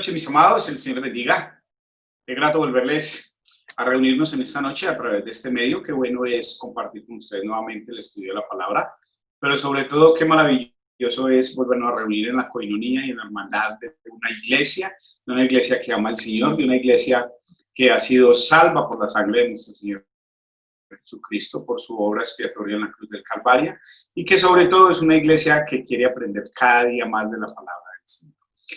noches, mis amados, el Señor les bendiga. Es grato volverles a reunirnos en esta noche a través de este medio. Qué bueno es compartir con ustedes nuevamente el estudio de la palabra, pero sobre todo qué maravilloso es volvernos a reunir en la coinonía y en la hermandad de una iglesia que ama al Señor, de una iglesia que ha sido salva por la sangre de nuestro Señor Jesucristo, por su obra expiatoria en la cruz del Calvario, y que sobre todo es una iglesia que quiere aprender cada día más de la palabra del Señor.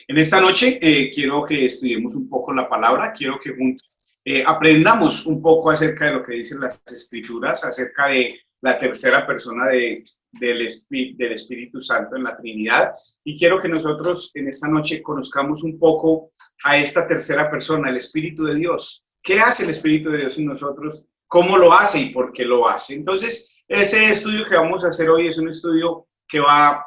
En esta noche quiero que estudiemos un poco la palabra, quiero que juntos aprendamos un poco acerca de lo que dicen las Escrituras, acerca de la tercera persona del Espíritu Santo en la Trinidad, y quiero que nosotros en esta noche conozcamos un poco a esta tercera persona, el Espíritu de Dios. ¿Qué hace el Espíritu de Dios en nosotros? ¿Cómo lo hace y por qué lo hace? Entonces, ese estudio que vamos a hacer hoy es un estudio que va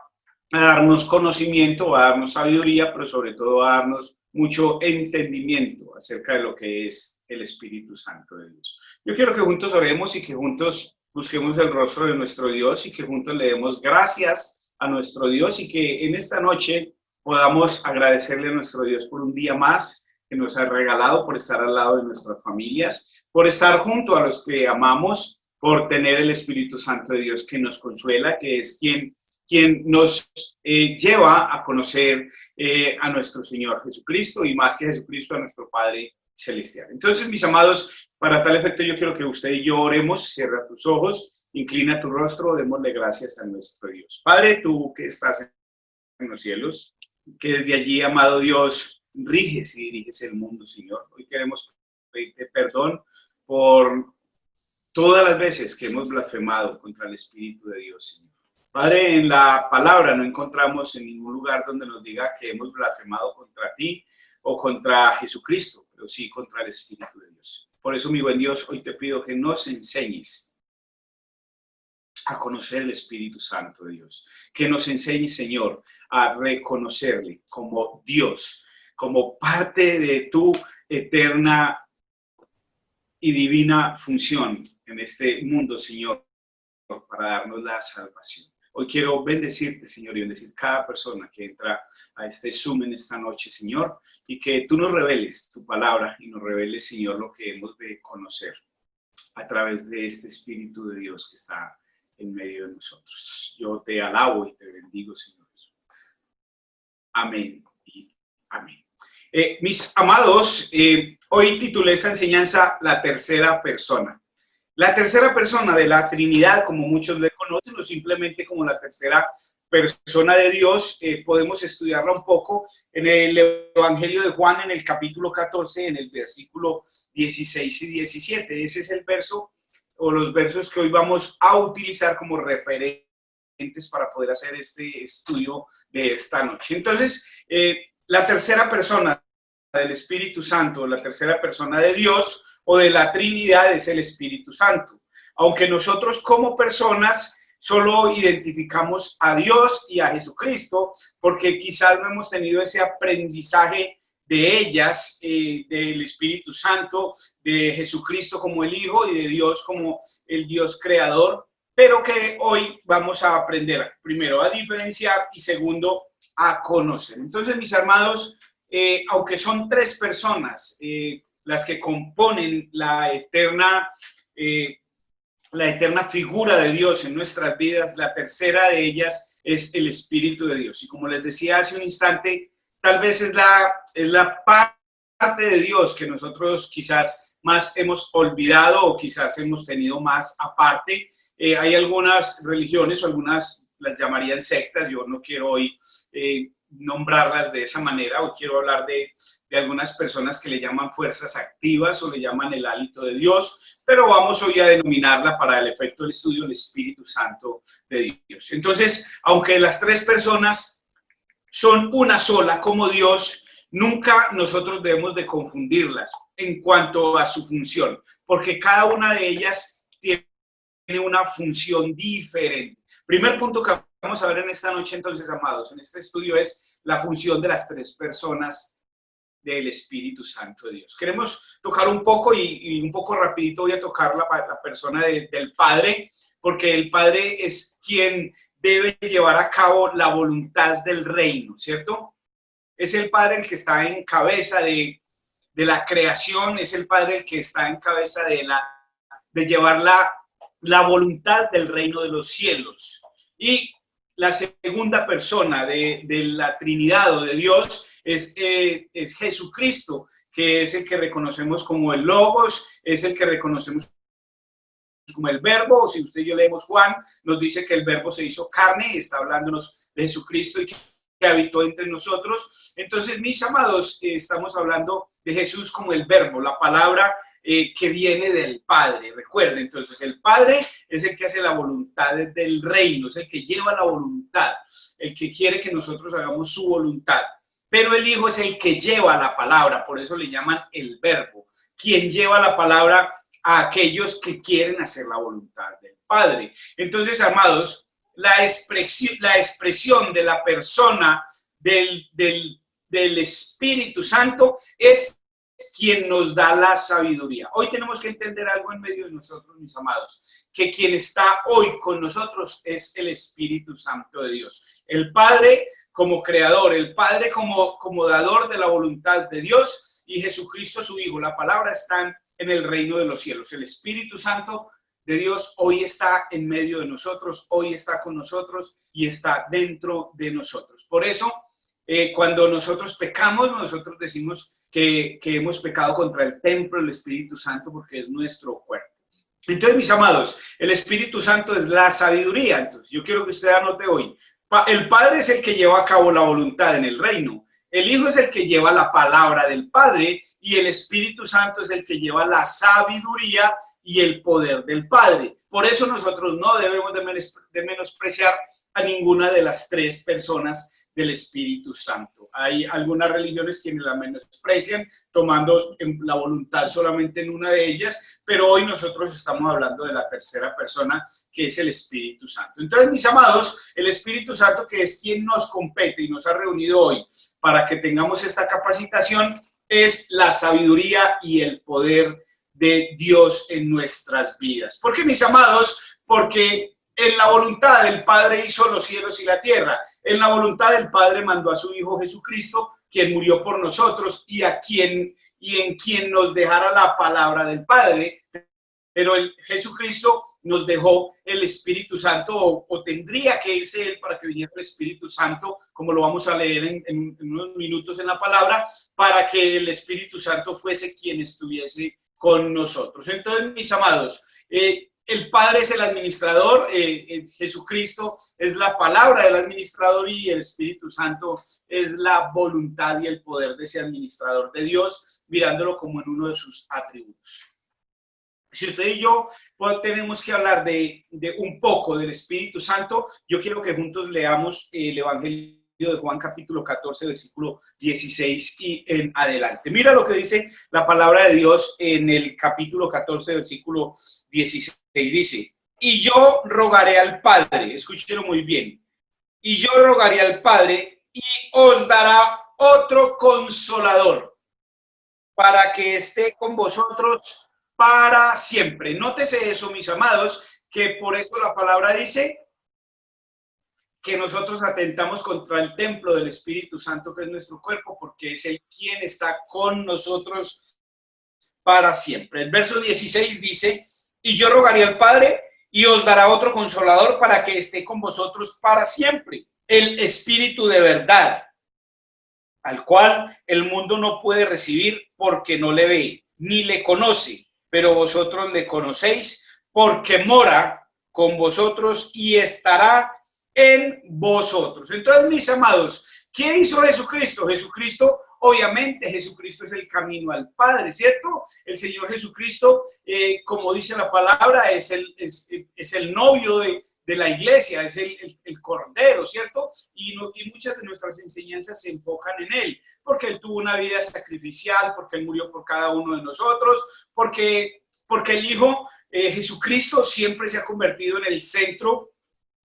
a darnos conocimiento, va a darnos sabiduría, pero sobre todo va a darnos mucho entendimiento acerca de lo que es el Espíritu Santo de Dios. Yo quiero que juntos oremos y que juntos busquemos el rostro de nuestro Dios y que juntos le demos gracias a nuestro Dios y que en esta noche podamos agradecerle a nuestro Dios por un día más que nos ha regalado, por estar al lado de nuestras familias, por estar junto a los que amamos, por tener el Espíritu Santo de Dios que nos consuela, que es quien nos lleva a conocer a nuestro Señor Jesucristo y más que Jesucristo a nuestro Padre Celestial. Entonces, mis amados, para tal efecto yo quiero que usted y yo oremos. Cierra tus ojos, inclina tu rostro, démosle gracias a nuestro Dios. Padre, tú que estás en los cielos, que desde allí, amado Dios, riges y diriges el mundo, Señor. Hoy queremos pedirte perdón por todas las veces que hemos blasfemado contra el Espíritu de Dios, Señor. Padre, en la palabra no encontramos en ningún lugar donde nos diga que hemos blasfemado contra ti o contra Jesucristo, pero sí contra el Espíritu de Dios. Por eso, mi buen Dios, hoy te pido que nos enseñes a conocer el Espíritu Santo de Dios, que nos enseñes, Señor, a reconocerle como Dios, como parte de tu eterna y divina función en este mundo, Señor, para darnos la salvación. Hoy quiero bendecirte, Señor, y bendecir cada persona que entra a este Zoom en esta noche, Señor, y que tú nos reveles tu palabra y nos reveles, Señor, lo que hemos de conocer a través de este Espíritu de Dios que está en medio de nosotros. Yo te alabo y te bendigo, Señor. Amén y amén. Mis amados, hoy titulé esta enseñanza La tercera persona. La tercera persona de la Trinidad, como muchos le conocen, o simplemente como la tercera persona de Dios, podemos estudiarla un poco en el Evangelio de Juan, en el capítulo 14, en el versículo 16 y 17. Ese es el verso o los versos que hoy vamos a utilizar como referentes para poder hacer este estudio de esta noche. Entonces, la tercera persona del Espíritu Santo, la tercera persona de Dios o de la Trinidad es el Espíritu Santo. Aunque nosotros como personas solo identificamos a Dios y a Jesucristo, porque quizás no hemos tenido ese aprendizaje de ellas, del Espíritu Santo, de Jesucristo como el Hijo y de Dios como el Dios creador, pero que hoy vamos a aprender primero a diferenciar y segundo a conocer. Entonces, mis amados, aunque son tres personas las que componen la eterna figura de Dios en nuestras vidas, la tercera de ellas es el Espíritu de Dios. Y como les decía hace un instante, tal vez es la parte de Dios que nosotros quizás más hemos olvidado o quizás hemos tenido más aparte. Hay algunas religiones o algunas las llamarían sectas, yo no quiero hoy nombrarlas de esa manera, hoy quiero hablar de algunas personas que le llaman fuerzas activas o le llaman el hálito de Dios, pero vamos hoy a denominarla para el efecto del estudio el Espíritu Santo de Dios. Entonces, aunque las tres personas son una sola como Dios, nunca nosotros debemos de confundirlas en cuanto a su función, porque cada una de ellas tiene una función diferente. Primer punto que vamos a ver en esta noche, entonces, amados, en este estudio es la función de las tres personas del Espíritu Santo de Dios. Queremos tocar un poco y un poco rapidito voy a tocar la persona del Padre, porque el Padre es quien debe llevar a cabo la voluntad del reino, ¿cierto? Es el Padre el que está en cabeza de la creación, es el Padre el que está en cabeza de llevar la voluntad del reino de los cielos. Y la segunda persona de la Trinidad o de Dios es Jesucristo, que es el que reconocemos como el Logos, es el que reconocemos como el Verbo. Si usted y yo leemos Juan, nos dice que el Verbo se hizo carne y está hablándonos de Jesucristo y que habitó entre nosotros. Entonces, mis amados, estamos hablando de Jesús como el Verbo, la palabra que viene del Padre. Recuerden, entonces, el Padre es el que hace la voluntad del reino, es el que lleva la voluntad, el que quiere que nosotros hagamos su voluntad. Pero el Hijo es el que lleva la palabra, por eso le llaman el Verbo, quien lleva la palabra a aquellos que quieren hacer la voluntad del Padre. Entonces, amados, la expresión de la persona del Espíritu Santo es quien nos da la sabiduría. Hoy tenemos que entender algo en medio de nosotros, mis amados, que quien está hoy con nosotros es el Espíritu Santo de Dios. El Padre como creador, el Padre como dador de la voluntad de Dios y Jesucristo su Hijo. La palabra está en el reino de los cielos. El Espíritu Santo de Dios hoy está en medio de nosotros, hoy está con nosotros y está dentro de nosotros. Por eso, cuando nosotros pecamos, nosotros decimos que hemos pecado contra el templo del Espíritu Santo porque es nuestro cuerpo. Entonces, mis amados, el Espíritu Santo es la sabiduría. Entonces, yo quiero que usted anote hoy. El Padre es el que lleva a cabo la voluntad en el reino. El Hijo es el que lleva la palabra del Padre y el Espíritu Santo es el que lleva la sabiduría y el poder del Padre. Por eso nosotros no debemos de menospreciar a ninguna de las tres personas del Espíritu Santo. Hay algunas religiones quienes la menosprecian, tomando la voluntad solamente en una de ellas, pero hoy nosotros estamos hablando de la tercera persona, que es el Espíritu Santo. Entonces, mis amados, el Espíritu Santo, que es quien nos compete y nos ha reunido hoy para que tengamos esta capacitación, es la sabiduría y el poder de Dios en nuestras vidas. ¿Por qué, mis amados? Porque en la voluntad del Padre hizo los cielos y la tierra. En la voluntad del Padre mandó a su Hijo Jesucristo, quien murió por nosotros y en quien nos dejara la palabra del Padre. Pero Jesucristo nos dejó el Espíritu Santo, o tendría que irse él para que viniera el Espíritu Santo, como lo vamos a leer en unos minutos en la palabra, para que el Espíritu Santo fuese quien estuviese con nosotros. Entonces, mis amados, el Padre es el administrador, Jesucristo es la palabra del administrador y el Espíritu Santo es la voluntad y el poder de ese administrador de Dios, mirándolo como en uno de sus atributos. Si usted y yo tenemos que hablar de un poco del Espíritu Santo, yo quiero que juntos leamos el Evangelio de Juan capítulo 14, versículo 16 y en adelante. Mira lo que dice la palabra de Dios en el capítulo 14, versículo 16. Dice, y yo rogaré al Padre, escúchelo muy bien, y yo rogaré al Padre y os dará otro consolador para que esté con vosotros para siempre. Nótese eso, mis amados, que por eso la palabra dice que nosotros atentamos contra el templo del Espíritu Santo, que es nuestro cuerpo, porque es el quien está con nosotros para siempre. El verso 16 dice, y yo rogaré al Padre y os dará otro consolador para que esté con vosotros para siempre, el Espíritu de verdad, al cual el mundo no puede recibir porque no le ve, ni le conoce, pero vosotros le conocéis porque mora con vosotros y estará en vosotros. Entonces, mis amados, ¿qué hizo Jesucristo? Jesucristo, obviamente, Jesucristo es el camino al Padre, ¿cierto? El Señor Jesucristo, como dice la palabra, es el novio de la iglesia, es el cordero, ¿cierto? Y muchas de nuestras enseñanzas se enfocan en él, porque él tuvo una vida sacrificial, porque él murió por cada uno de nosotros, porque el Hijo Jesucristo siempre se ha convertido en el centro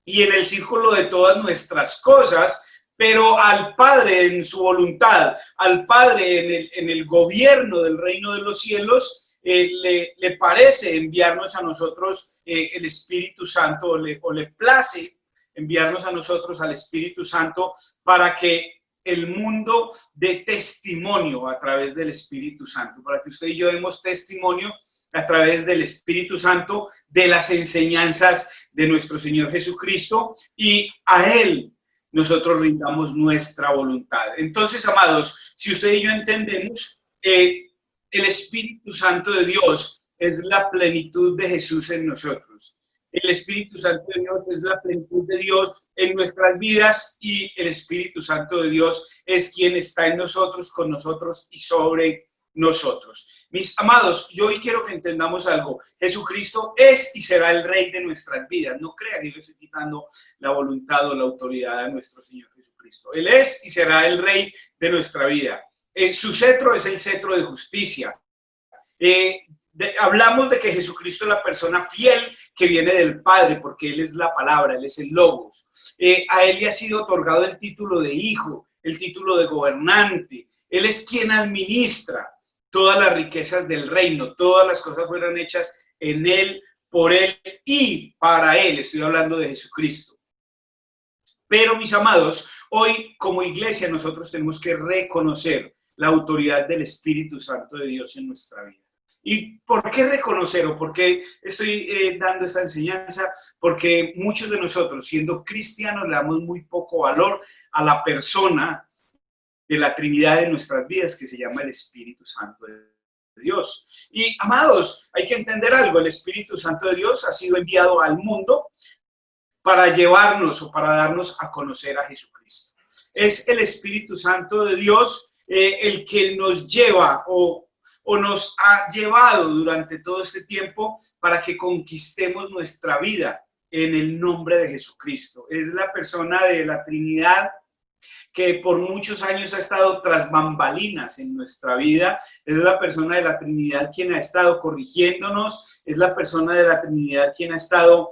y en el círculo de todas nuestras cosas, pero al Padre en su voluntad, al Padre en el gobierno del reino de los cielos, le parece enviarnos a nosotros el Espíritu Santo, o le place enviarnos a nosotros al Espíritu Santo para que el mundo de testimonio a través del Espíritu Santo, para que usted y yo demos testimonio a través del Espíritu Santo de las enseñanzas de nuestro Señor Jesucristo, y a Él nosotros rindamos nuestra voluntad. Entonces, amados, si usted y yo entendemos, el Espíritu Santo de Dios es la plenitud de Jesús en nosotros. El Espíritu Santo de Dios es la plenitud de Dios en nuestras vidas, y el Espíritu Santo de Dios es quien está en nosotros, con nosotros y sobre nosotros. Mis amados, yo hoy quiero que entendamos algo. Jesucristo es y será el Rey de nuestras vidas. No crean que yo estoy quitando la voluntad o la autoridad de nuestro Señor Jesucristo. Él es y será el Rey de nuestra vida. Su cetro es el cetro de justicia. Hablamos de que Jesucristo es la persona fiel que viene del Padre, porque Él es la palabra, Él es el Logos. A Él le ha sido otorgado el título de hijo, el título de gobernante. Él es quien administra todas las riquezas del reino. Todas las cosas fueron hechas en Él, por Él y para Él. Estoy hablando de Jesucristo. Pero, mis amados, hoy como iglesia nosotros tenemos que reconocer la autoridad del Espíritu Santo de Dios en nuestra vida. ¿Y por qué reconocer o por qué estoy dando esta enseñanza? Porque muchos de nosotros, siendo cristianos, le damos muy poco valor a la persona de la Trinidad de nuestras vidas, que se llama el Espíritu Santo de Dios. Y, amados, hay que entender algo. El Espíritu Santo de Dios ha sido enviado al mundo para llevarnos o para darnos a conocer a Jesucristo. Es el Espíritu Santo de Dios el que nos lleva o nos ha llevado durante todo este tiempo para que conquistemos nuestra vida en el nombre de Jesucristo. Es la persona de la Trinidad que por muchos años ha estado tras bambalinas en nuestra vida. Es la persona de la Trinidad quien ha estado corrigiéndonos, es la persona de la Trinidad quien ha estado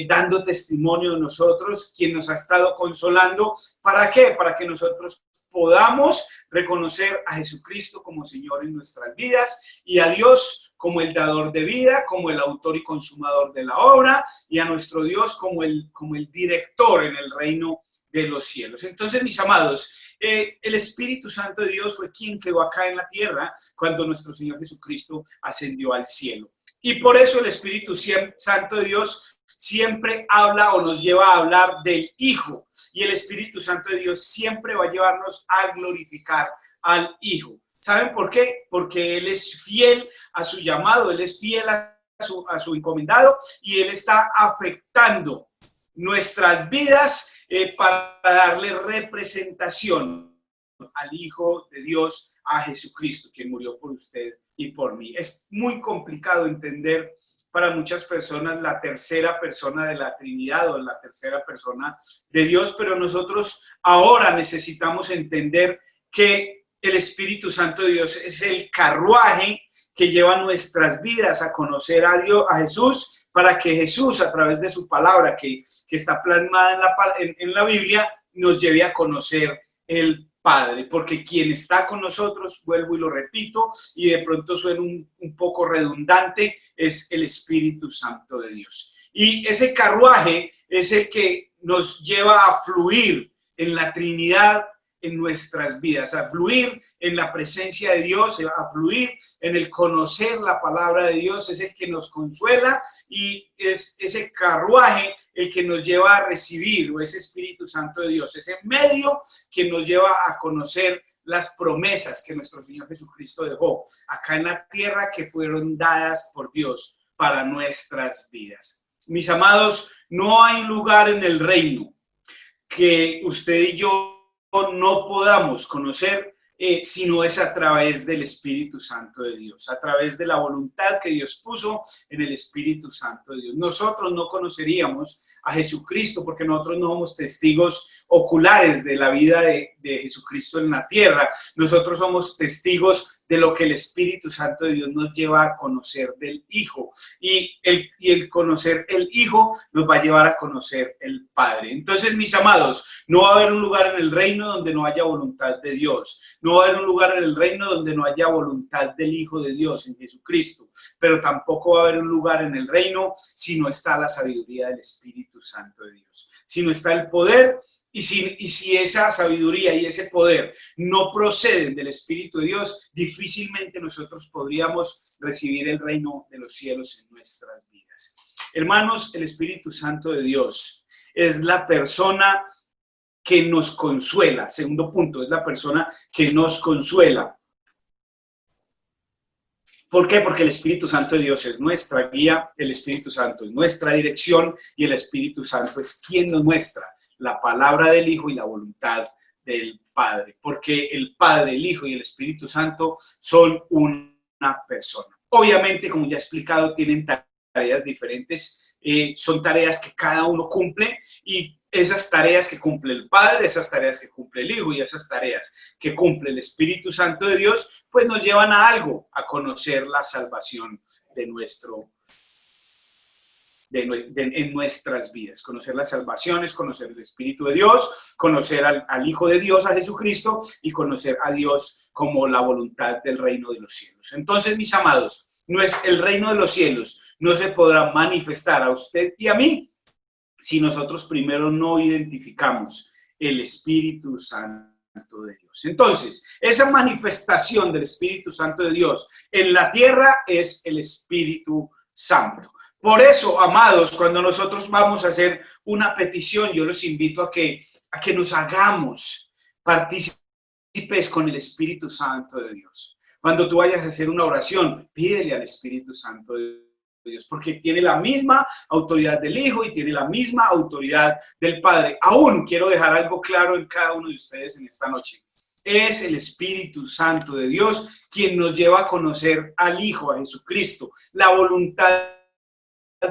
dando testimonio de nosotros, quien nos ha estado consolando. ¿Para qué? Para que nosotros podamos reconocer a Jesucristo como Señor en nuestras vidas, y a Dios como el dador de vida, como el autor y consumador de la obra, y a nuestro Dios como el director en el reino de los cielos. Entonces, mis amados, el Espíritu Santo de Dios fue quien quedó acá en la tierra cuando nuestro Señor Jesucristo ascendió al cielo. Y por eso el Espíritu Santo de Dios siempre habla o nos lleva a hablar del Hijo. Y el Espíritu Santo de Dios siempre va a llevarnos a glorificar al Hijo. ¿Saben por qué? Porque Él es fiel a su llamado, Él es fiel a su encomendado, y Él está afectando nuestras vidas para darle representación al Hijo de Dios, a Jesucristo, quien murió por usted y por mí. Es muy complicado entender para muchas personas la tercera persona de la Trinidad o la tercera persona de Dios, pero nosotros ahora necesitamos entender que el Espíritu Santo de Dios es el carruaje que lleva nuestras vidas a conocer a Dios, a Jesús, para que Jesús, a través de su palabra que está plasmada en la Biblia, nos lleve a conocer el Padre. Porque quien está con nosotros, vuelvo y lo repito, y de pronto suena un poco redundante, es el Espíritu Santo de Dios. Y ese carruaje es el que nos lleva a fluir en la Trinidad en nuestras vidas, a fluir en la presencia de Dios, a fluir en el conocer la palabra de Dios. Es el que nos consuela, y es ese carruaje el que nos lleva a recibir, o ese Espíritu Santo de Dios, ese medio que nos lleva a conocer las promesas que nuestro Señor Jesucristo dejó acá en la tierra, que fueron dadas por Dios para nuestras vidas. Mis amados, no hay lugar en el reino que usted y yo no podamos conocer si no es a través del Espíritu Santo de Dios, a través de la voluntad que Dios puso en el Espíritu Santo de Dios. Nosotros no conoceríamos a Jesucristo porque nosotros no somos testigos oculares de la vida de Jesucristo en la tierra. Nosotros somos testigos de lo que el Espíritu Santo de Dios nos lleva a conocer del Hijo. Y el conocer el Hijo nos va a llevar a conocer el Padre. Entonces, mis amados, no va a haber un lugar en el reino donde no haya voluntad de Dios. No va a haber un lugar en el reino donde no haya voluntad del Hijo de Dios, en Jesucristo. Pero tampoco va a haber un lugar en el reino si no está la sabiduría del Espíritu Santo de Dios. Si no está el poder Y si esa sabiduría y ese poder no proceden del Espíritu de Dios, difícilmente nosotros podríamos recibir el reino de los cielos en nuestras vidas. Hermanos, el Espíritu Santo de Dios es la persona que nos consuela. Segundo punto, es la persona que nos consuela. ¿Por qué? Porque el Espíritu Santo de Dios es nuestra guía, el Espíritu Santo es nuestra dirección y el Espíritu Santo es quien nos muestra la palabra del Hijo y la voluntad del Padre. Porque el Padre, el Hijo y el Espíritu Santo son una persona. Obviamente, como ya he explicado, tienen tareas diferentes, son tareas que cada uno cumple y esas tareas que cumple el Padre, esas tareas que cumple el Hijo y esas tareas que cumple el Espíritu Santo de Dios, pues nos llevan a algo, a conocer la salvación de en nuestras vidas, conocer las salvaciones, conocer el Espíritu de Dios, conocer al Hijo de Dios, a Jesucristo, y conocer a Dios como la voluntad del reino de los cielos. Entonces, mis amados, no es el reino de los cielos, no se podrá manifestar a usted y a mí si nosotros primero no identificamos el Espíritu Santo de Dios. Entonces, esa manifestación del Espíritu Santo de Dios en la tierra es el Espíritu Santo. Por eso, amados, cuando nosotros vamos a hacer una petición, yo los invito a que nos hagamos partícipes con el Espíritu Santo de Dios. Cuando tú vayas a hacer una oración, pídele al Espíritu Santo de Dios, porque tiene la misma autoridad del Hijo y tiene la misma autoridad del Padre. Aún quiero dejar algo claro en cada uno de ustedes en esta noche. Es el Espíritu Santo de Dios quien nos lleva a conocer al Hijo, a Jesucristo. La voluntad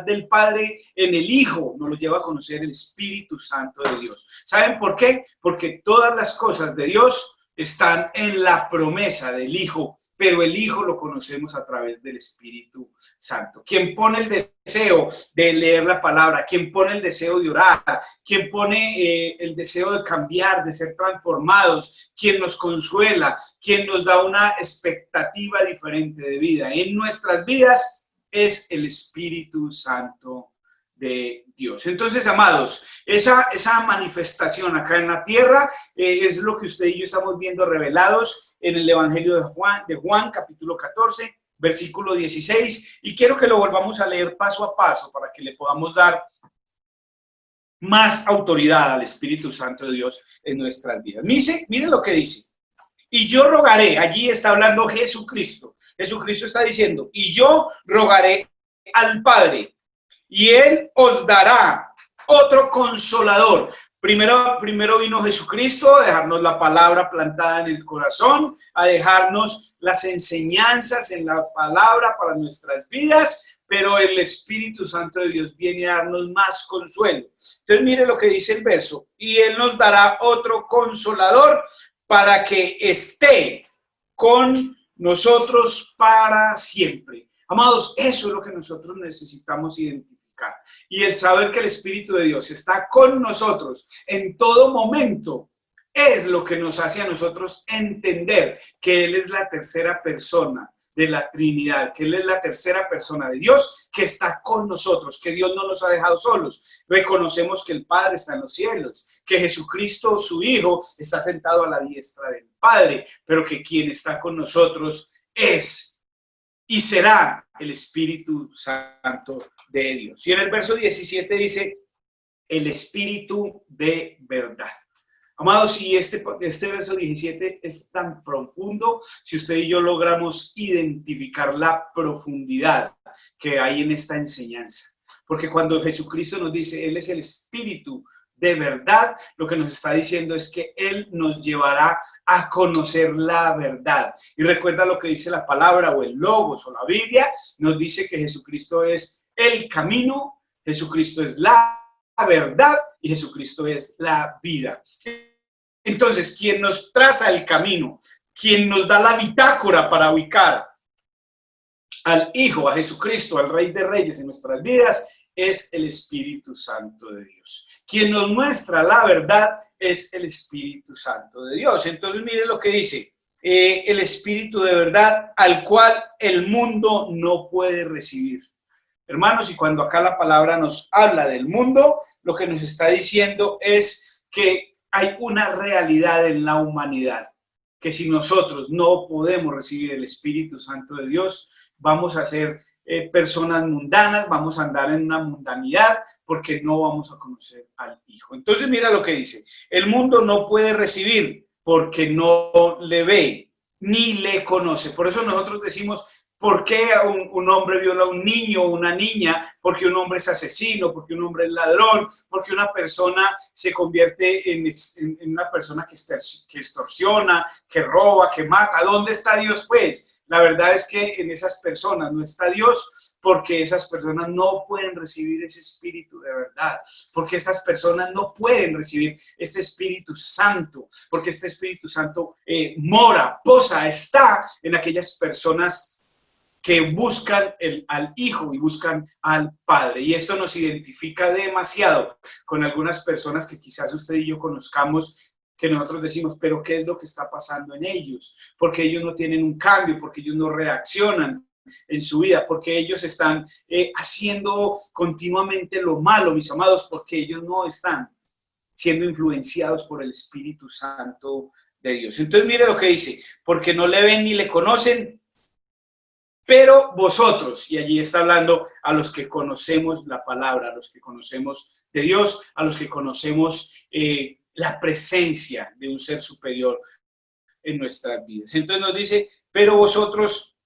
del Padre en el Hijo nos lo lleva a conocer el Espíritu Santo de Dios. ¿Saben por qué? Porque todas las cosas de Dios están en la promesa del Hijo, pero el Hijo lo conocemos a través del Espíritu Santo. Quien pone el deseo de leer la palabra, quien pone el deseo de orar, quien pone el deseo de cambiar, de ser transformados, quien nos consuela, quien nos da una expectativa diferente de vida en nuestras vidas, es el Espíritu Santo de Dios. Entonces, amados, esa manifestación acá en la tierra es lo que usted y yo estamos viendo revelados en el Evangelio de Juan, capítulo 14, versículo 16, y quiero que lo volvamos a leer paso a paso para que le podamos dar más autoridad al Espíritu Santo de Dios en nuestras vidas. Miren lo que dice. Y yo rogaré, allí está hablando Jesucristo. Jesucristo está diciendo, y yo rogaré al Padre, y Él os dará otro consolador. Primero vino Jesucristo a dejarnos la palabra plantada en el corazón, a dejarnos las enseñanzas en la palabra para nuestras vidas, pero el Espíritu Santo de Dios viene a darnos más consuelo. Entonces mire lo que dice el verso, y Él nos dará otro consolador para que esté con nosotros para siempre. Amados, eso es lo que nosotros necesitamos identificar. Y el saber que el Espíritu de Dios está con nosotros en todo momento es lo que nos hace a nosotros entender que Él es la tercera persona de la Trinidad, que Él es la tercera persona de Dios que está con nosotros, que Dios no nos ha dejado solos. Reconocemos que el Padre está en los cielos, que Jesucristo, su Hijo, está sentado a la diestra del Padre, pero que quien está con nosotros es y será el Espíritu Santo de Dios. Y en el verso 17 dice, el Espíritu de verdad. Amados, si este verso 17 es tan profundo, si usted y yo logramos identificar la profundidad que hay en esta enseñanza. Porque cuando Jesucristo nos dice, Él es el Espíritu de verdad, lo que nos está diciendo es que Él nos llevará a conocer la verdad. Y recuerda lo que dice la palabra o el Logos o la Biblia, nos dice que Jesucristo es el camino, Jesucristo es la verdad y Jesucristo es la vida. Entonces, quien nos traza el camino, quien nos da la bitácora para ubicar al Hijo, a Jesucristo, al Rey de Reyes en nuestras vidas, es el Espíritu Santo de Dios. Quien nos muestra la verdad es el Espíritu Santo de Dios. Entonces, mire lo que dice, el Espíritu de verdad al cual el mundo no puede recibir. Hermanos, y cuando acá la palabra nos habla del mundo, lo que nos está diciendo es que hay una realidad en la humanidad, que si nosotros no podemos recibir el Espíritu Santo de Dios, vamos a ser personas mundanas, vamos a andar en una mundanidad, porque no vamos a conocer al Hijo. Entonces mira lo que dice: el mundo no puede recibir porque no le ve ni le conoce. Por eso nosotros decimos: ¿por qué un hombre viola a un niño o una niña? Porque un hombre es asesino, porque un hombre es ladrón, porque una persona se convierte en una persona que extorsiona, que roba, que mata. ¿Dónde está Dios, pues? La verdad es que en esas personas no está Dios, porque esas personas no pueden recibir ese Espíritu de verdad, porque estas personas no pueden recibir este Espíritu Santo, porque este Espíritu Santo mora, posa, está en aquellas personas que buscan al Hijo y buscan al Padre. Y esto nos identifica demasiado con algunas personas que quizás usted y yo conozcamos, que nosotros decimos: pero ¿qué es lo que está pasando en ellos? Porque ellos no tienen un cambio, porque ellos no reaccionan en su vida, porque ellos están haciendo continuamente lo malo, mis amados, porque ellos no están siendo influenciados por el Espíritu Santo de Dios. Entonces mire lo que dice: porque no le ven ni le conocen, pero vosotros, y allí está hablando a los que conocemos la palabra, a los que conocemos de Dios, a los que conocemos la presencia de un ser superior en nuestras vidas. Entonces nos dice: pero vosotros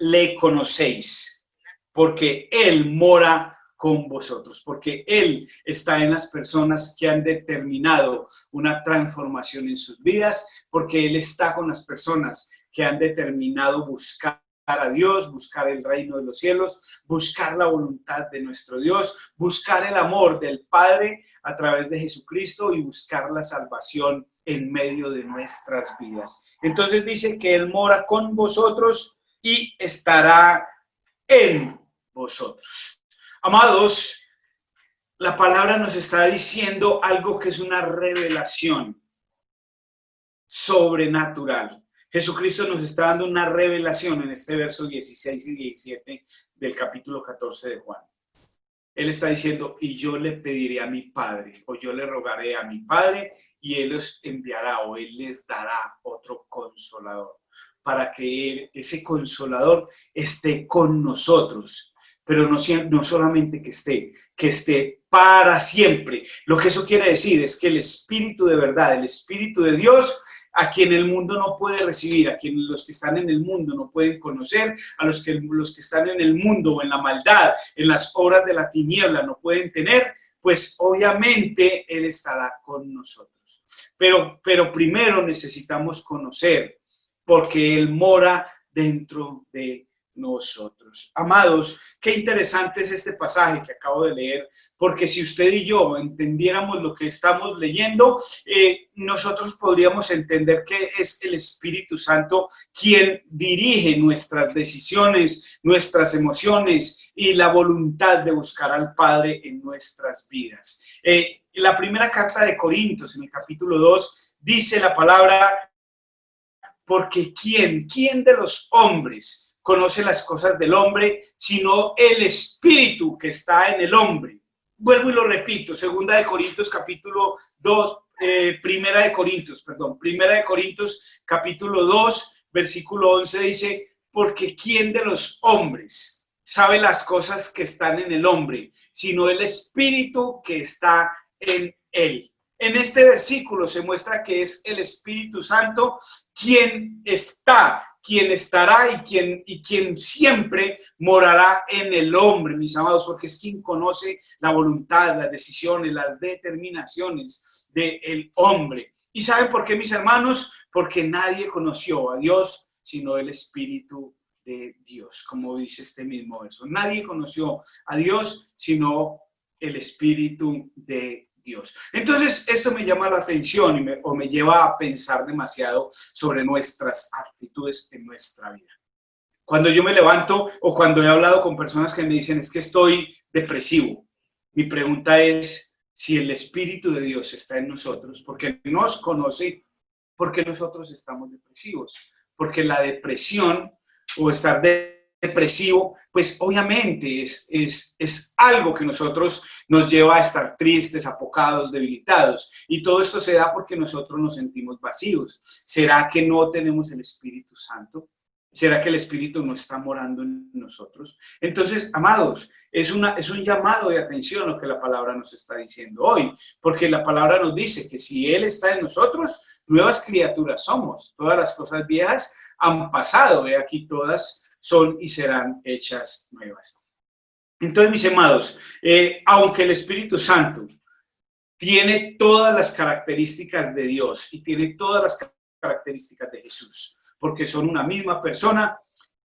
le conocéis, porque Él mora con vosotros, porque Él está en las personas que han determinado una transformación en sus vidas, porque Él está con las personas que han determinado buscar a Dios, buscar el reino de los cielos, buscar la voluntad de nuestro Dios, buscar el amor del Padre a través de Jesucristo y buscar la salvación en medio de nuestras vidas. Entonces dice que Él mora con vosotros y estará en vosotros. Amados, la palabra nos está diciendo algo que es una revelación sobrenatural. Jesucristo nos está dando una revelación en este verso 16 y 17 del capítulo 14 de Juan. Él está diciendo: y yo le pediré a mi Padre, o yo le rogaré a mi Padre, y Él os enviará, o Él les dará otro consolador, para que ese consolador esté con nosotros, pero no solamente que esté para siempre. Lo que eso quiere decir es que el Espíritu de verdad, el Espíritu de Dios, a quien el mundo no puede recibir, a quien los que están en el mundo no pueden conocer, a los que están en el mundo o en la maldad, en las obras de la tiniebla no pueden tener, pues obviamente Él estará con nosotros. Pero primero necesitamos conocer, porque Él mora dentro de nosotros. Amados, qué interesante es este pasaje que acabo de leer, porque si usted y yo entendiéramos lo que estamos leyendo, nosotros podríamos entender que es el Espíritu Santo quien dirige nuestras decisiones, nuestras emociones y la voluntad de buscar al Padre en nuestras vidas. La primera carta de Corintios, en el capítulo 2, dice la palabra: porque ¿quién de los hombres conoce las cosas del hombre, sino el Espíritu que está en el hombre? Vuelvo y lo repito: Segunda de Corintios capítulo 2, Primera de Corintios, capítulo 2, versículo 11 dice: porque ¿quién de los hombres sabe las cosas que están en el hombre, sino el Espíritu que está en él? En este versículo se muestra que es el Espíritu Santo quien está, quien estará y quien siempre morará en el hombre, mis amados, porque es quien conoce la voluntad, las decisiones, las determinaciones del hombre. ¿Y saben por qué, mis hermanos? Porque nadie conoció a Dios sino el Espíritu de Dios, como dice este mismo verso. Nadie conoció a Dios sino el Espíritu de Dios. Entonces, esto me llama la atención o me lleva a pensar demasiado sobre nuestras actitudes en nuestra vida. Cuando yo me levanto o cuando he hablado con personas que me dicen: es que estoy depresivo, mi pregunta es si el Espíritu de Dios está en nosotros, porque nos conoce, porque nosotros estamos depresivos, porque la depresión o estar depresivo, pues obviamente es algo que nosotros nos lleva a estar tristes, apocados, debilitados. Y todo esto se da porque nosotros nos sentimos vacíos. ¿Será que no tenemos el Espíritu Santo? ¿Será que el Espíritu no está morando en nosotros? Entonces, amados, es un llamado de atención lo que la palabra nos está diciendo hoy, porque la palabra nos dice que si Él está en nosotros, nuevas criaturas somos. Todas las cosas viejas han pasado, aquí todas son y serán hechas nuevas. Entonces, mis amados, aunque el Espíritu Santo tiene todas las características de Dios y tiene todas las características de Jesús, porque son una misma persona,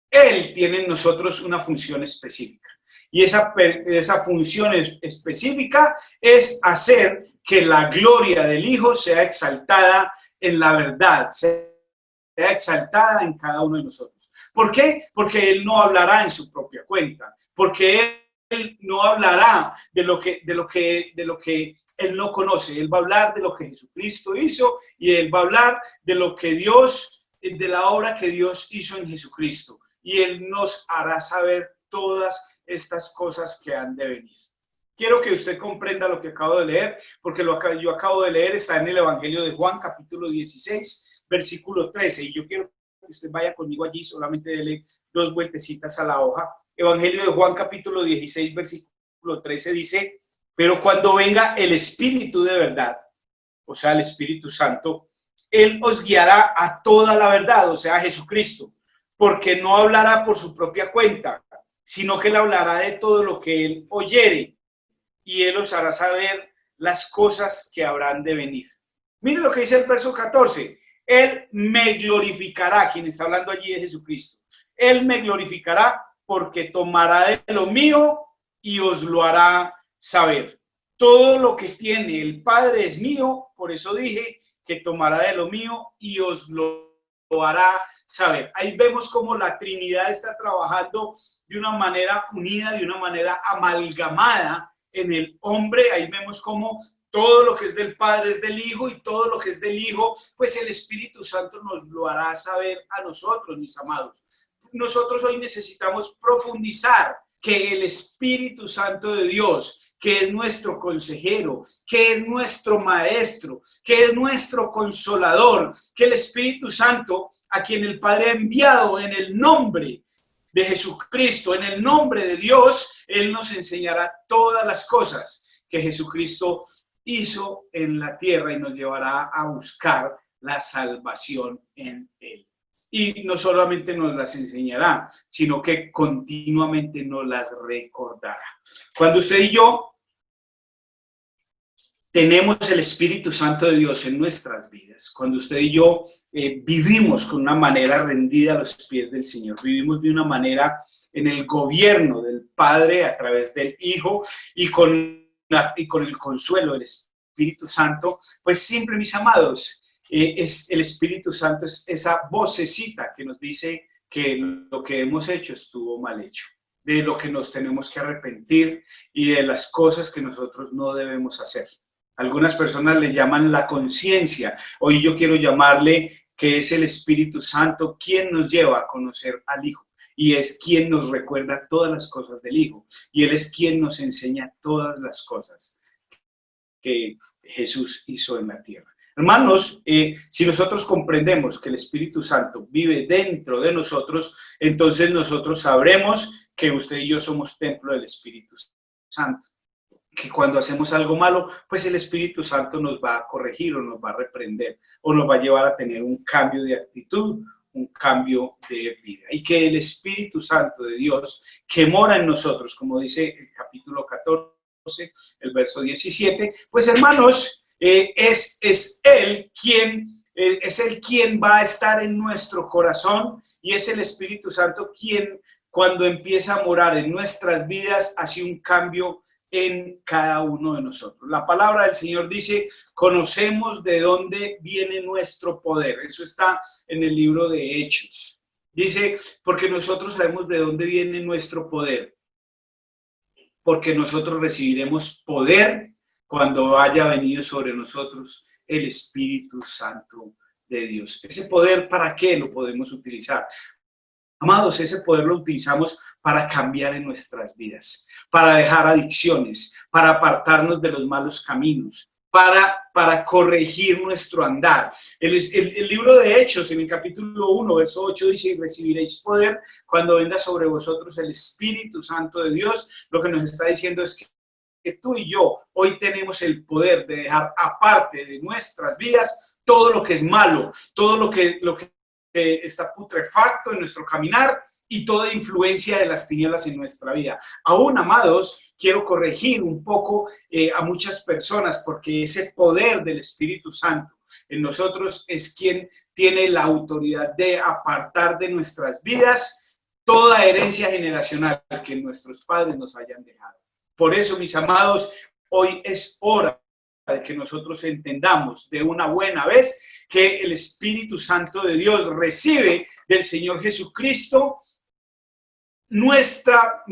Él tiene en nosotros una función específica. Y esa función específica es hacer que la gloria del Hijo sea exaltada en la verdad, sea exaltada en cada uno de nosotros. ¿Por qué? Porque Él no hablará en su propia cuenta, porque Él no hablará de lo que Él no conoce. Él va a hablar de lo que Jesucristo hizo y Él va a hablar de lo que Dios, de la obra que Dios hizo en Jesucristo. Y Él nos hará saber todas estas cosas que han de venir. Quiero que usted comprenda lo que acabo de leer, porque yo acabo de leer, está en el Evangelio de Juan, capítulo 16, versículo 13, y yo quiero que usted vaya conmigo allí, solamente dele 2 vueltecitas a la hoja. Evangelio de Juan, capítulo 16, versículo 13 dice: pero cuando venga el Espíritu de verdad, o sea, el Espíritu Santo, Él os guiará a toda la verdad, o sea, a Jesucristo, porque no hablará por su propia cuenta, sino que Él hablará de todo lo que Él oyere, y Él os hará saber las cosas que habrán de venir. Miren lo que dice el verso 14. Él me glorificará, quien está hablando allí de Jesucristo. Él me glorificará porque tomará de lo mío y os lo hará saber. Todo lo que tiene el Padre es mío, por eso dije que tomará de lo mío y os lo hará saber. Ahí vemos cómo la Trinidad está trabajando de una manera unida, de una manera amalgamada en el hombre. Ahí vemos cómo todo lo que es del Padre es del Hijo y todo lo que es del Hijo, pues el Espíritu Santo nos lo hará saber a nosotros, mis amados. Nosotros hoy necesitamos profundizar que el Espíritu Santo de Dios, que es nuestro consejero, que es nuestro maestro, que es nuestro consolador, que el Espíritu Santo, a quien el Padre ha enviado en el nombre de Jesucristo, en el nombre de Dios, Él nos enseñará todas las cosas que Jesucristo hizo en la tierra y nos llevará a buscar la salvación en Él. Y no solamente nos las enseñará, sino que continuamente nos las recordará. Cuando usted y yo tenemos el Espíritu Santo de Dios en nuestras vidas, cuando usted y yo vivimos con una manera rendida a los pies del Señor, vivimos de una manera en el gobierno del Padre a través del Hijo y con el consuelo del Espíritu Santo, pues siempre, mis amados, es el Espíritu Santo, es esa vocecita que nos dice que lo que hemos hecho estuvo mal hecho, de lo que nos tenemos que arrepentir y de las cosas que nosotros no debemos hacer. Algunas personas le llaman la conciencia. Hoy yo quiero llamarle que es el Espíritu Santo quien nos lleva a conocer al Hijo y es quien nos recuerda todas las cosas del Hijo y Él es quien nos enseña todas las cosas que Jesús hizo en la tierra. Hermanos, si nosotros comprendemos que el Espíritu Santo vive dentro de nosotros, entonces nosotros sabremos que usted y yo somos templo del Espíritu Santo. Que cuando hacemos algo malo, pues el Espíritu Santo nos va a corregir o nos va a reprender o nos va a llevar a tener un cambio de actitud, un cambio de vida. Y que el Espíritu Santo de Dios que mora en nosotros, como dice el capítulo 14, el verso 17, pues hermanos, es Él quien va a estar en nuestro corazón y es el Espíritu Santo quien cuando empieza a morar en nuestras vidas hace un cambio en cada uno de nosotros. La palabra del Señor dice, conocemos de dónde viene nuestro poder. Eso está en el libro de Hechos. Dice, porque nosotros sabemos de dónde viene nuestro poder. Porque nosotros recibiremos poder cuando haya venido sobre nosotros el Espíritu Santo de Dios. Ese poder, ¿para qué lo podemos utilizar? Amados, ese poder lo utilizamos para cambiar en nuestras vidas, para dejar adicciones, para apartarnos de los malos caminos, para corregir nuestro andar. El libro de Hechos, en el capítulo 1, verso 8, dice: y recibiréis poder cuando venga sobre vosotros el Espíritu Santo de Dios. Lo que nos está diciendo es que tú y yo hoy tenemos el poder de dejar aparte de nuestras vidas todo lo que es malo, todo lo que está putrefacto en nuestro caminar y toda influencia de las tinieblas en nuestra vida. Aún, amados, quiero corregir un poco a muchas personas, porque ese poder del Espíritu Santo en nosotros es quien tiene la autoridad de apartar de nuestras vidas toda herencia generacional que nuestros padres nos hayan dejado. Por eso, mis amados, hoy es hora de que nosotros entendamos de una buena vez que el Espíritu Santo de Dios recibe del Señor Jesucristo nuestra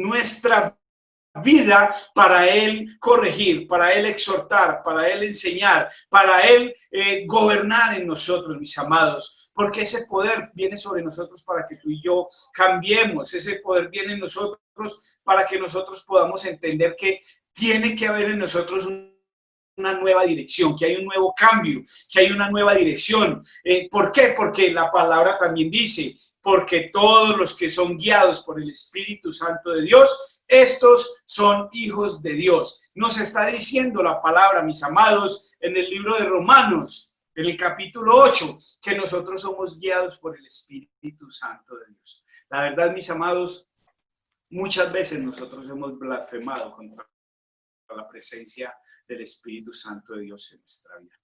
vida para Él corregir, para Él exhortar, para Él enseñar, para Él gobernar en nosotros, mis amados. Porque ese poder viene sobre nosotros para que tú y yo cambiemos. Ese poder viene en nosotros para que nosotros podamos entender que tiene que haber en nosotros una nueva dirección, que hay un nuevo cambio, que hay una nueva dirección. ¿Por qué? Porque la palabra también dice: porque todos los que son guiados por el Espíritu Santo de Dios, estos son hijos de Dios. Nos está diciendo la palabra, mis amados, en el libro de Romanos, en el capítulo 8, que nosotros somos guiados por el Espíritu Santo de Dios. La verdad, mis amados, muchas veces nosotros hemos blasfemado contra la presencia del Espíritu Santo de Dios en nuestra vida.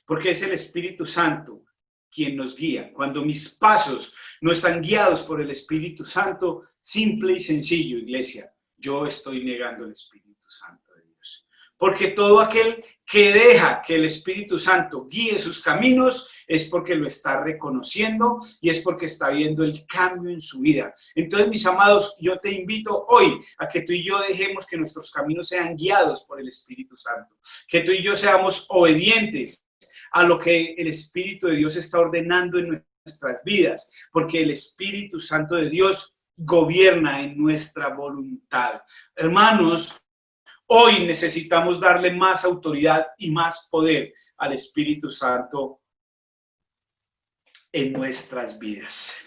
Porque es el Espíritu Santo quien nos guía. Cuando mis pasos no están guiados por el Espíritu Santo, simple y sencillo, iglesia, yo estoy negando el Espíritu Santo de Dios. Porque todo aquel que deja que el Espíritu Santo guíe sus caminos es porque lo está reconociendo y es porque está viendo el cambio en su vida. Entonces, mis amados, yo te invito hoy a que tú y yo dejemos que nuestros caminos sean guiados por el Espíritu Santo, que tú y yo seamos obedientes a lo que el Espíritu de Dios está ordenando en nuestras vidas, porque el Espíritu Santo de Dios gobierna en nuestra voluntad. Hermanos, hoy necesitamos darle más autoridad y más poder al Espíritu Santo en nuestras vidas.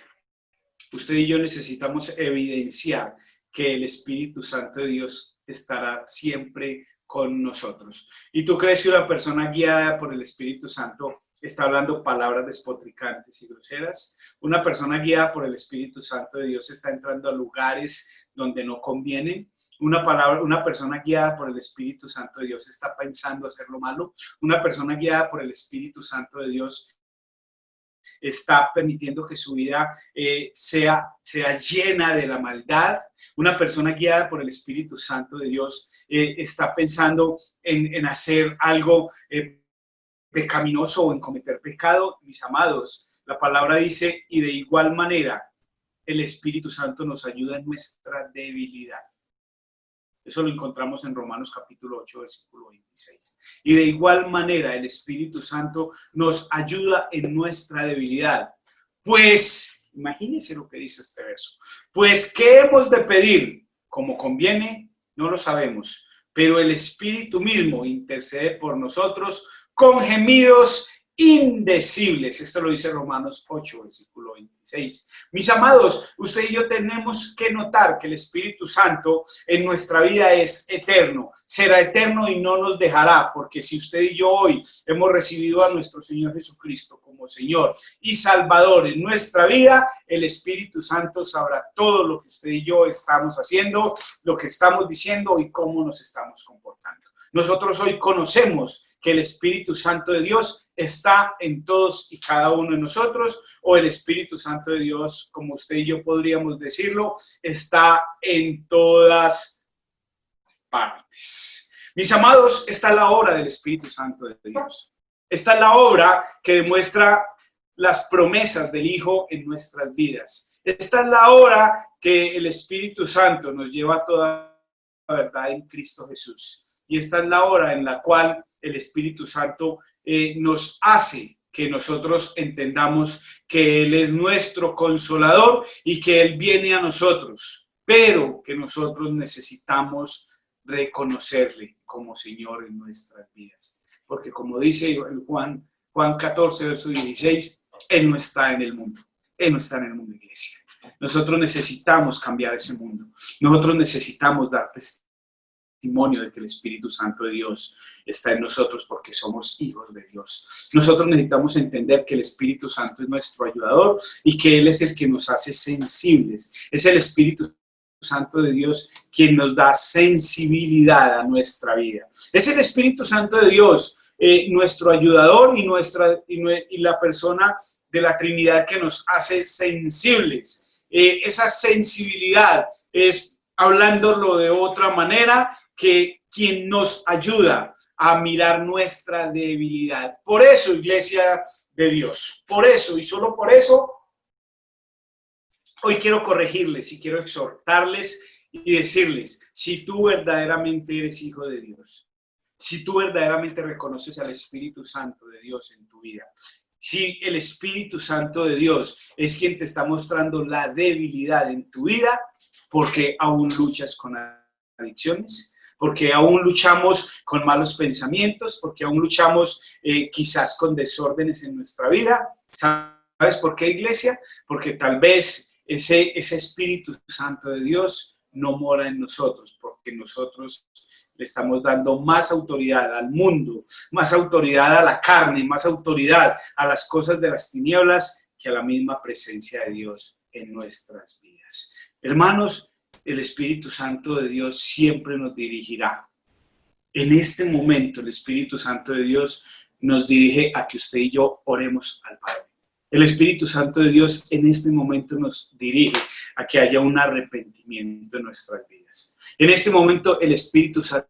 Usted y yo necesitamos evidenciar que el Espíritu Santo de Dios estará siempre con nosotros. ¿Y tú crees que una persona guiada por el Espíritu Santo está hablando palabras despotricantes y groseras? Una persona guiada por el Espíritu Santo de Dios está entrando a lugares donde no convienen. Una persona guiada por el Espíritu Santo de Dios está pensando hacer lo malo. Una persona guiada por el Espíritu Santo de Dios está permitiendo que su vida sea llena de la maldad. Una persona guiada por el Espíritu Santo de Dios está pensando en hacer algo pecaminoso o en cometer pecado. Mis amados, la palabra dice: y de igual manera el Espíritu Santo nos ayuda en nuestra debilidad. Eso lo encontramos en Romanos capítulo 8, versículo 26. Y de igual manera el Espíritu Santo nos ayuda en nuestra debilidad. Pues, imagínense lo que dice este verso. Pues, ¿qué hemos de pedir? Como conviene, no lo sabemos. Pero el Espíritu mismo intercede por nosotros con gemidos indecibles. Esto lo dice Romanos 8, versículo 26. Mis amados, usted y yo tenemos que notar que el Espíritu Santo en nuestra vida es eterno, será eterno y no nos dejará, porque si usted y yo hoy hemos recibido a nuestro Señor Jesucristo como Señor y Salvador en nuestra vida, el Espíritu Santo sabrá todo lo que usted y yo estamos haciendo, lo que estamos diciendo y cómo nos estamos comportando. Nosotros hoy conocemos que el Espíritu Santo de Dios está en todos y cada uno de nosotros, o el Espíritu Santo de Dios, como usted y yo podríamos decirlo, está en todas partes. Mis amados, esta es la obra del Espíritu Santo de Dios. Esta es la obra que demuestra las promesas del Hijo en nuestras vidas. Esta es la obra que el Espíritu Santo nos lleva a toda la verdad en Cristo Jesús. Y esta es la hora en la cual el Espíritu Santo nos hace que nosotros entendamos que Él es nuestro consolador y que Él viene a nosotros, pero que nosotros necesitamos reconocerle como Señor en nuestras vidas. Porque como dice Juan 14, verso 16, Él no está en el mundo. Él no está en el mundo, iglesia. Nosotros necesitamos cambiar ese mundo. Nosotros necesitamos dar testimonio de que el Espíritu Santo de Dios está en nosotros porque somos hijos de Dios. Nosotros necesitamos entender que el Espíritu Santo es nuestro ayudador y que Él es el que nos hace sensibles. Es el Espíritu Santo de Dios quien nos da sensibilidad a nuestra vida. Es el Espíritu Santo de Dios, nuestro ayudador y la persona de la Trinidad que nos hace sensibles. Esa sensibilidad es, hablándolo de otra manera, que quien nos ayuda a mirar nuestra debilidad. Por eso, iglesia de Dios, por eso y solo por eso, hoy quiero corregirles y quiero exhortarles y decirles, si tú verdaderamente eres hijo de Dios, si tú verdaderamente reconoces al Espíritu Santo de Dios en tu vida, si el Espíritu Santo de Dios es quien te está mostrando la debilidad en tu vida, porque aún luchas con adicciones, porque aún luchamos con malos pensamientos, porque aún luchamos quizás con desórdenes en nuestra vida. ¿Sabes por qué, iglesia? Porque tal vez ese Espíritu Santo de Dios no mora en nosotros, porque nosotros le estamos dando más autoridad al mundo, más autoridad a la carne, más autoridad a las cosas de las tinieblas que a la misma presencia de Dios en nuestras vidas. Hermanos, el Espíritu Santo de Dios siempre nos dirigirá. En este momento, el Espíritu Santo de Dios nos dirige a que usted y yo oremos al Padre. El Espíritu Santo de Dios en este momento nos dirige a que haya un arrepentimiento en nuestras vidas. En este momento, el Espíritu Santo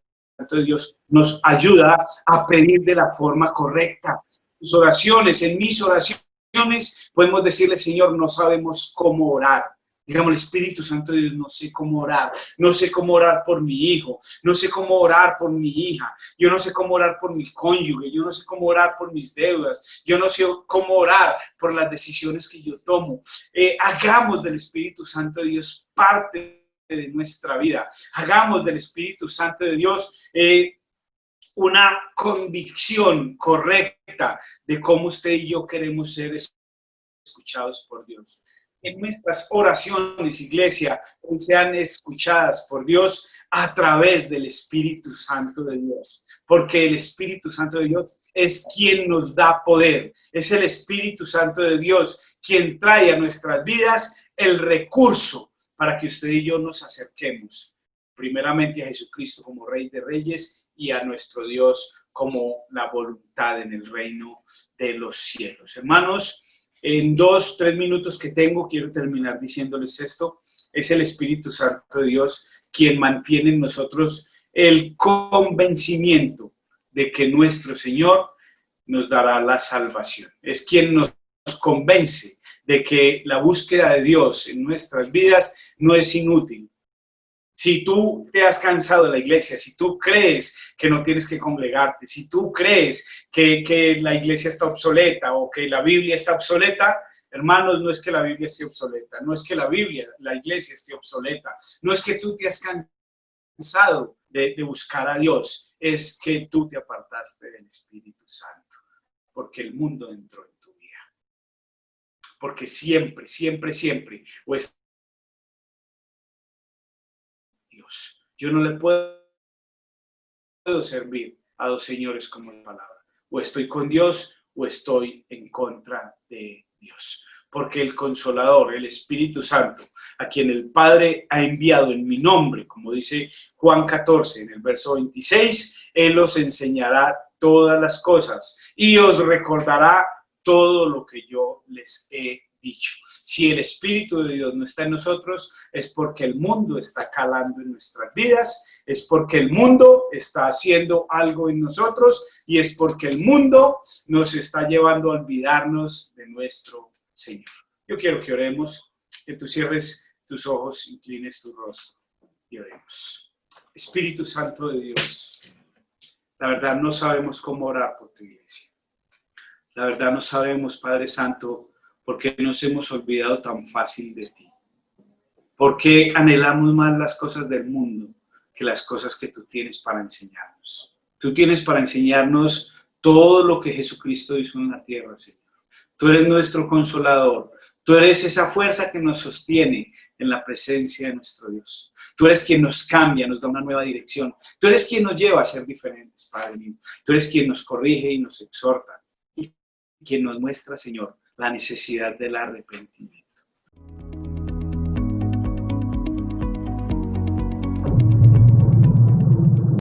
de Dios nos ayuda a pedir de la forma correcta. Sus oraciones, en mis oraciones, podemos decirle, Señor, no sabemos cómo orar. Digamos, el Espíritu Santo de Dios, no sé cómo orar. No sé cómo orar por mi hijo. No sé cómo orar por mi hija. Yo no sé cómo orar por mi cónyuge. Yo no sé cómo orar por mis deudas. Yo no sé cómo orar por las decisiones que yo tomo. Hagamos del Espíritu Santo de Dios parte de nuestra vida. Hagamos del Espíritu Santo de Dios una convicción correcta de cómo usted y yo queremos ser escuchados por Dios. En nuestras oraciones, iglesia, sean escuchadas por Dios a través del Espíritu Santo de Dios, porque el Espíritu Santo de Dios es quien nos da poder, es el Espíritu Santo de Dios quien trae a nuestras vidas el recurso para que usted y yo nos acerquemos primeramente a Jesucristo como Rey de Reyes y a nuestro Dios como la voluntad en el reino de los cielos. Hermanos, en 2-3 minutos que tengo, quiero terminar diciéndoles esto. Es el Espíritu Santo de Dios quien mantiene en nosotros el convencimiento de que nuestro Señor nos dará la salvación. Es quien nos convence de que la búsqueda de Dios en nuestras vidas no es inútil. Si tú te has cansado de la iglesia, si tú crees que no tienes que congregarte, si tú crees que la iglesia está obsoleta o que la Biblia está obsoleta, hermanos, no es que la Biblia esté obsoleta, no es que la iglesia esté obsoleta, no es que tú te has cansado de buscar a Dios, es que tú te apartaste del Espíritu Santo, porque el mundo entró en tu vida. Porque siempre, siempre, siempre, o es Dios. Yo no le puedo servir a dos señores como la palabra. O estoy con Dios o estoy en contra de Dios. Porque el Consolador, el Espíritu Santo, a quien el Padre ha enviado en mi nombre, como dice Juan 14 en el verso 26, Él os enseñará todas las cosas y os recordará todo lo que yo les he dicho. Si el Espíritu de Dios no está en nosotros, es porque el mundo está calando en nuestras vidas, es porque el mundo está haciendo algo en nosotros y es porque el mundo nos está llevando a olvidarnos de nuestro Señor. Yo quiero que oremos, que tú cierres tus ojos, inclines tu rostro y oremos. Espíritu Santo de Dios, la verdad no sabemos cómo orar por tu iglesia. La verdad no sabemos, Padre Santo, por qué nos hemos olvidado tan fácil de ti. ¿Por qué anhelamos más las cosas del mundo que las cosas que tú tienes para enseñarnos? Tú tienes para enseñarnos todo lo que Jesucristo hizo en la tierra, Señor. Tú eres nuestro consolador. Tú eres esa fuerza que nos sostiene en la presencia de nuestro Dios. Tú eres quien nos cambia, nos da una nueva dirección. Tú eres quien nos lleva a ser diferentes, Padre mío. Tú eres quien nos corrige y nos exhorta. Y quien nos muestra, Señor, la necesidad del arrepentimiento.